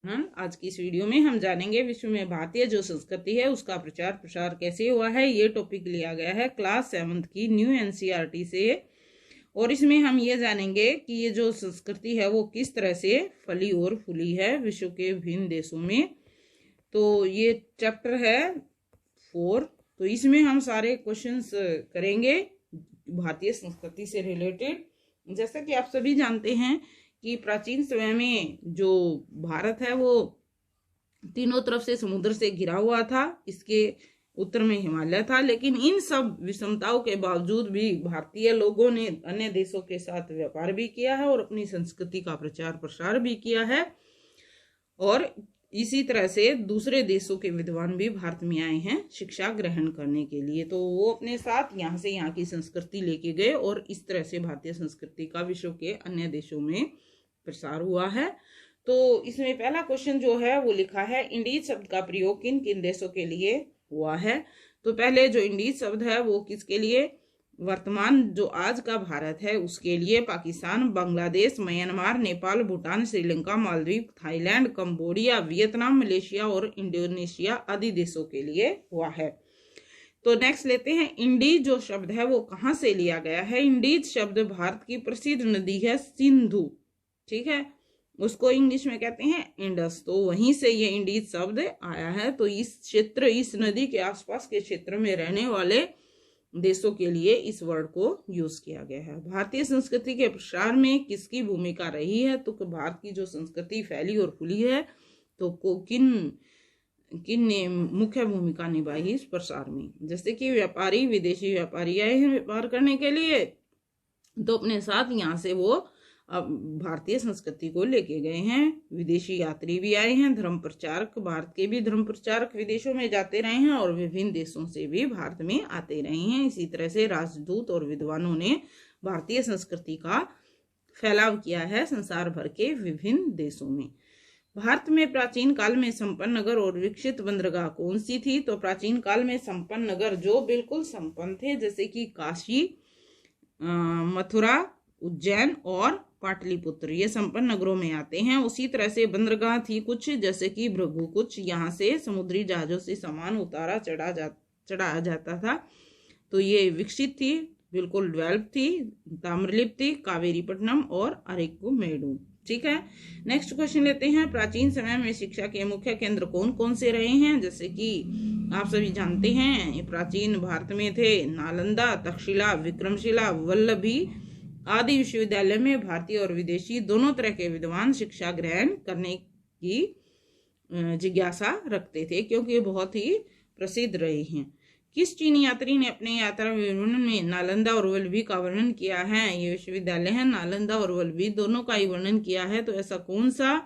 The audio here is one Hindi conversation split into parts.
आज की इस वीडियो में हम जानेंगे विश्व में भारतीय जो संस्कृति है उसका प्रचार प्रसार कैसे हुआ है। ये टॉपिक लिया गया है क्लास 7th की न्यू एनसीईआरटी से और इसमें हम ये जानेंगे कि ये जो संस्कृति है वो किस तरह से फली और फूली है विश्व के विभिन्न देशों में। तो ये चैप्टर है 4। तो इसमें हम सारे क्वेश्चंस करेंगे भारतीय संस्कृति से रिलेटेड। जैसा कि आप सभी जानते हैं कि प्राचीन समय में जो भारत है वो तीनों तरफ से समुद्र से घिरा हुआ था। इसके उत्तर में हिमालय था, लेकिन इन सब विषमताओं के बावजूद भी भारतीय लोगों ने अन्य देशों के साथ व्यापार भी किया है और अपनी संस्कृति का प्रचार प्रसार भी किया है। और इसी तरह से दूसरे देशों के विद्वान भी भारत में आए हैं शिक्षा ग्रहण करने के लिए। तो वो अपने साथ यहाँ से यहाँ की संस्कृति लेके गए और इस तरह से भारतीय संस्कृति का विश्व के अन्य देशों में प्रसार हुआ है। तो इसमें पहला क्वेश्चन जो है वो लिखा है, इंडीज शब्द का प्रयोग किन किन देशों के लिए हुआ है। तो पहले जो इंडीज शब्द है वो किसके लिए, वर्तमान जो आज का भारत है उसके लिए, Pakistan, Bangladesh, Myanmar, Nepal, Bhutan, Sri Lanka, Maldives, Thailand, Cambodia, Vietnam, Malaysia और इंडोनेशिया आदि देशों के लिए हुआ है। तो नेक्स्ट लेते हैं, इंडीज जो शब्द है वो कहाँ से लिया गया है। इंडीज शब्द भारत की प्रसिद्ध नदी है सिंधु, ठीक है, उसको इंग्लिश में कहते हैं इंडस। तो वहीं से ये इंडीज शब्द आया है। तो इस क्षेत्र, इस नदी के आसपास के क्षेत्र में रहने वाले देशों के लिए इस वर्ड को यूज किया गया है। भारतीय संस्कृति के प्रसार में किसकी भूमिका रही है। तो भारत की जो संस्कृति फैली और फूली है तो किन ने मुख्य भूमिका निभाई इस प्रसार में। जैसे कि व्यापारी, विदेशी व्यापारी आए हैं व्यापार करने के लिए, तो अपने साथ यहाँ से वो अब भारतीय संस्कृति को लेके गए हैं। विदेशी यात्री भी आए हैं, धर्म प्रचारक, भारत के भी धर्म प्रचारक विदेशों में जाते रहे हैं और विभिन्न देशों से भी भारत में आते रहे हैं। इसी तरह से राजदूत और विद्वानों ने भारतीय संस्कृति का फैलाव किया है संसार भर के विभिन्न देशों में। भारत में प्राचीन काल में संपन्न नगर और विकसित बंदरगाह कौन सी थी। तो प्राचीन काल में संपन्न नगर जो बिल्कुल संपन्न थे, जैसे कि काशी, मथुरा, उज्जैन और पाटलिपुत्र, ये संपन्न नगरों में आते हैं। उसी तरह से बंदरगाह थी कुछ, जैसे कि भृगु, कुछ यहाँ से समुद्री जहाजों से सामान उतारा चढ़ाया जाता था। तो ये विकसित थी, बिल्कुल डेवलप थी। ताम्रलिप्त थी, कावेरीपट्टनम और अरेकुमेडु, ठीक है। नेक्स्ट क्वेश्चन लेते हैं, प्राचीन समय में शिक्षा के मुख्य केंद्र कौन कौन से रहे हैं। जैसे कि आप सभी जानते हैं प्राचीन भारत में थे नालंदा, तक्षशिला, विक्रमशिला, वल्लभी आदि विश्वविद्यालय में भारतीय और विदेशी दोनों तरह के विद्वान शिक्षा ग्रहण करने की जिज्ञासा रखते थे, क्योंकि ये बहुत ही प्रसिद्ध रहे हैं। किस चीनी यात्री ने अपने यात्रा विवरण में नालंदा और वल्लभी का वर्णन किया है। ये विश्वविद्यालय है, नालंदा और वल्लभी दोनों का ही वर्णन किया है। तो ऐसा कौन सा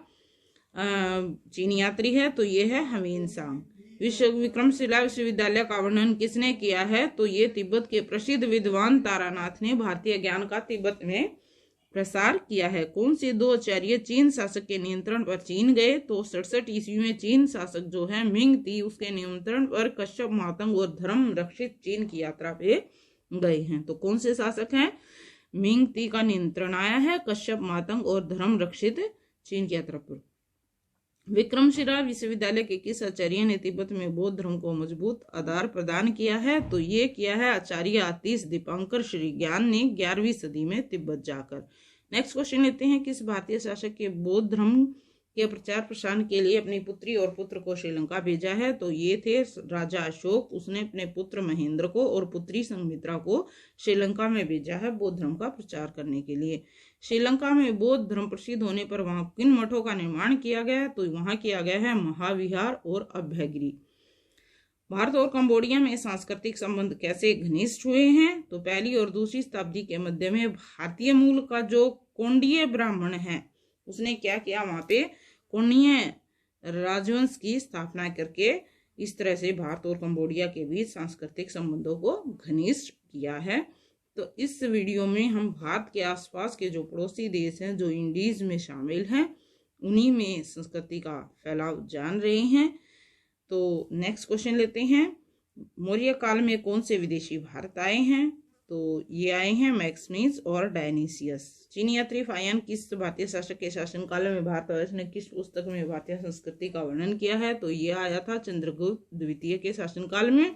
चीनी यात्री है। तो ये है ह्वेनसांग। विक्रमशिला विश्वविद्यालय का वर्णन किसने किया है। तो ये तिब्बत के प्रसिद्ध विद्वान तारानाथ ने भारतीय ज्ञान का तिब्बत में प्रसार किया है। कौन से दो आचार्य चीन शासक के नियंत्रण पर चीन गए। तो 67 ईस्वी में चीन शासक जो है मिंग ती, उसके नियंत्रण पर कश्यप, मातंग और धर्म रक्षित चीन की यात्रा पे गए हैं। तो कौन से शासक हैं, मिंग ती का नियंत्रण आया है, कश्यप, मातंग और धर्म रक्षित चीन की यात्रा पर। विक्रमशिला विश्वविद्यालय के किस आचार्य ने तिब्बत में बौद्ध धर्म को मजबूत आधार प्रदान किया है। तो ये किया है आचार्य आतिश दीपांकर श्री ज्ञान ने 11वीं सदी में तिब्बत जाकर। नेक्स्ट क्वेश्चन लेते हैं, किस भारतीय शासक के बौद्ध धर्म के प्रचार प्रसार के लिए अपनी पुत्री और पुत्र को श्रीलंका भेजा है। तो ये थे राजा अशोक, उसने अपने पुत्र महेंद्र को और पुत्री संघमित्रा को श्रीलंका में भेजा है बौद्ध धर्म का प्रचार करने के लिए। श्रीलंका में बौद्ध धर्म प्रसिद्ध होने पर वहां किन मठों का निर्माण किया गया। तो वहां किया गया है महाविहार और अभयगिरी। भारत और कंबोडिया में सांस्कृतिक संबंध कैसे घनिष्ठ हुए हैं। तो पहली और दूसरी शताब्दी के मध्य में भारतीय मूल का जो कोंडीय ब्राह्मण है उसने क्या किया, वहां पे कोंडीय राजवंश की स्थापना करके इस तरह से भारत और कंबोडिया के बीच सांस्कृतिक संबंधों को घनिष्ठ किया है। तो इस वीडियो में हम भारत के आसपास के जो पड़ोसी देश हैं जो इंडीज में शामिल हैं उन्हीं में संस्कृति का फैलाव जान रहे हैं। तो नेक्स्ट क्वेश्चन लेते हैं, मौर्य काल में कौन से विदेशी भारत आए हैं। तो ये आए हैं मैक्समीज और डायनीसियस। चीनी यात्री फाहियान किस भारतीय शासक के शासनकाल में भारतवर्ष ने किस पुस्तक में भारतीय संस्कृति का वर्णन किया है? तो ये आया था चंद्रगुप्त द्वितीय के शासनकाल में,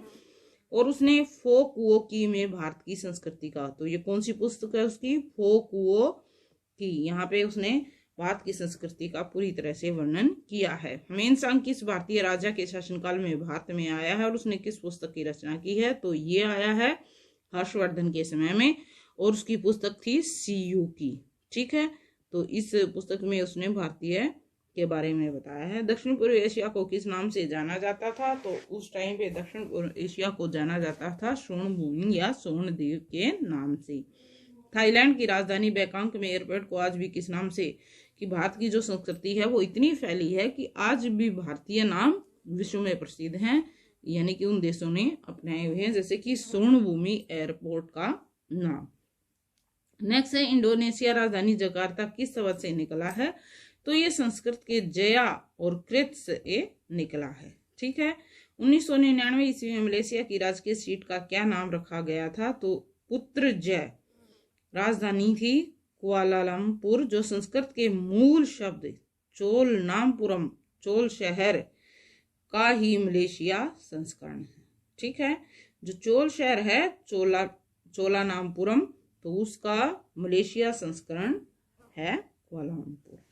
और उसने फोकुओ की में भारत की संस्कृति का, तो ये कौन सी पुस्तक है उसकी? फोकुओ की। यहाँ पे उसने भारत की संस्कृति का पूरी तरह से वर्णन किया है। ह्वेनसांग किस भारतीय राजा के शासनकाल में भारत में आया है और उसने किस पुस्तक की रचना की है? तो ये आया है हर्षवर्धन के समय में, और उसकी पुस्तक थी सीयू की। ठीक है, तो इस पुस्तक में उसने भारतीय के बारे में बताया है। दक्षिण पूर्व एशिया को किस नाम से जाना जाता था? तो उस टाइम पे दक्षिण पूर्व एशिया को जाना जाता था स्वर्ण भूमि या स्वर्ण द्वीप के नाम से। थाईलैंड की राजधानी बैंकॉक में एयरपोर्ट को आज भी किस नाम से, कि भारत की जो संस्कृति है वो इतनी फैली है कि आज भी भारतीय नाम विश्व में प्रसिद्ध हैं, यानी कि उन देशों ने अपनाए हुए हैं, जैसे कि स्वर्ण भूमि एयरपोर्ट का नाम। नेक्स्ट है इंडोनेशिया राजधानी जकार्ता किस शब्द से निकला है? तो ये संस्कृत के जया और कृत से निकला है। ठीक है, 1999 ईस्वी में मलेशिया की राजकीय सीट का क्या नाम रखा गया था? तो पुत्रजय। राजधानी थी कुआलालंपुर, जो संस्कृत के मूल शब्द चोलनामपुरम, चोल शहर का ही मलेशिया संस्करण है। ठीक है, जो चोल शहर है चोलानामपुरम, तो उसका मलेशिया संस्करण है कुआलालंपुर।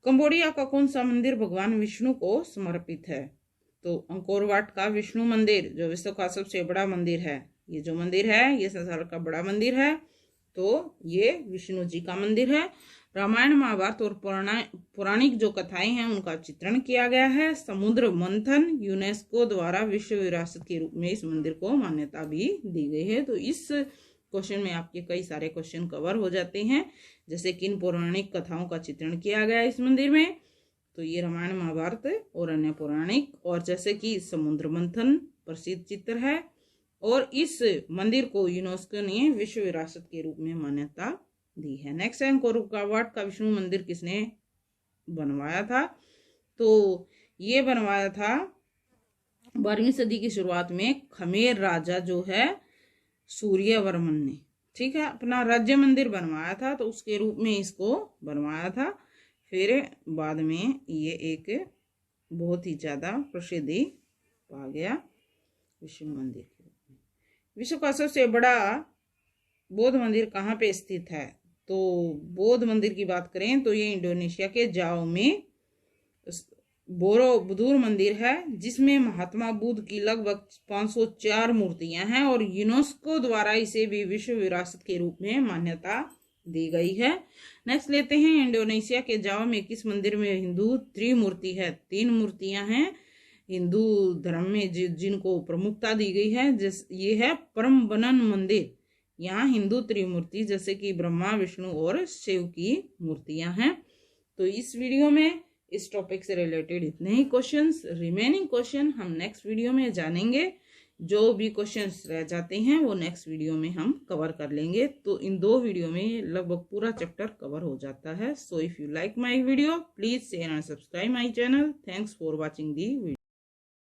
कंबोडिया का कौन सा मंदिर भगवान विष्णु को समर्पित है? तो अंकोर वाट का विष्णु मंदिर, जो विश्व का सबसे बड़ा मंदिर है, ये जो मंदिर है ये संसार का बड़ा मंदिर है, तो ये विष्णु जी का मंदिर है। रामायण महाभारत और पौराणिक जो कथाएं हैं उनका चित्रण किया गया है। समुद्र मंथन यूनेस्को द्वारा विश्व विरासत के रूप में इस मंदिर को मान्यता भी दी गई है। तो इस क्वेश्चन में आपके कई सारे क्वेश्चन कवर हो जाते हैं, जैसे किन पौराणिक कथाओं का चित्रण किया गया इस मंदिर में? तो ये रामायण महाभारत और अन्य पौराणिक, और जैसे कि समुद्र मंथन प्रसिद्ध चित्र है, और इस मंदिर को यूनेस्को ने विश्व विरासत के रूप में मान्यता दी है। नेक्स्ट है अंकोर वाट का विष्णु मंदिर किसने बनवाया था? तो ये बनवाया था 12वीं सदी की शुरुआत में खमेर राजा जो है सूर्यवर्मन ने। ठीक है, अपना राज्य मंदिर बनवाया था, तो उसके रूप में इसको बनवाया था। फिर बाद में ये एक बहुत ही ज्यादा प्रसिद्धि पा गया विष्णु मंदिर के रूप में। विश्व का सबसे बड़ा बौद्ध मंदिर कहाँ पे स्थित है? तो बौद्ध मंदिर की बात करें तो ये इंडोनेशिया के जाओ में बोरोबुदुर मंदिर है, जिसमें महात्मा बुद्ध की लगभग 504 मूर्तियां हैं, और यूनेस्को द्वारा इसे भी विश्व विरासत के रूप में मान्यता दी गई है। नेक्स्ट लेते हैं इंडोनेशिया के जावा में किस मंदिर में हिंदू त्रिमूर्ति है? 3 मूर्तियां हैं हिंदू धर्म में जिनको प्रमुखता दी गई है। ये है परमबनन मंदिर। यहाँ हिंदू त्रिमूर्ति जैसे कि ब्रह्मा विष्णु और शिव की मूर्तियां हैं। तो इस वीडियो में इस टॉपिक से रिलेटेड इतने ही क्वेश्चंस। रिमेनिंग क्वेश्चन हम नेक्स्ट वीडियो में जानेंगे। जो भी क्वेश्चंस रह जाते हैं वो नेक्स्ट वीडियो में हम कवर कर लेंगे। तो इन 2 वीडियो में लगभग पूरा चैप्टर कवर हो जाता है। So if you like my video please share and subscribe my channel. Thanks for watching the video.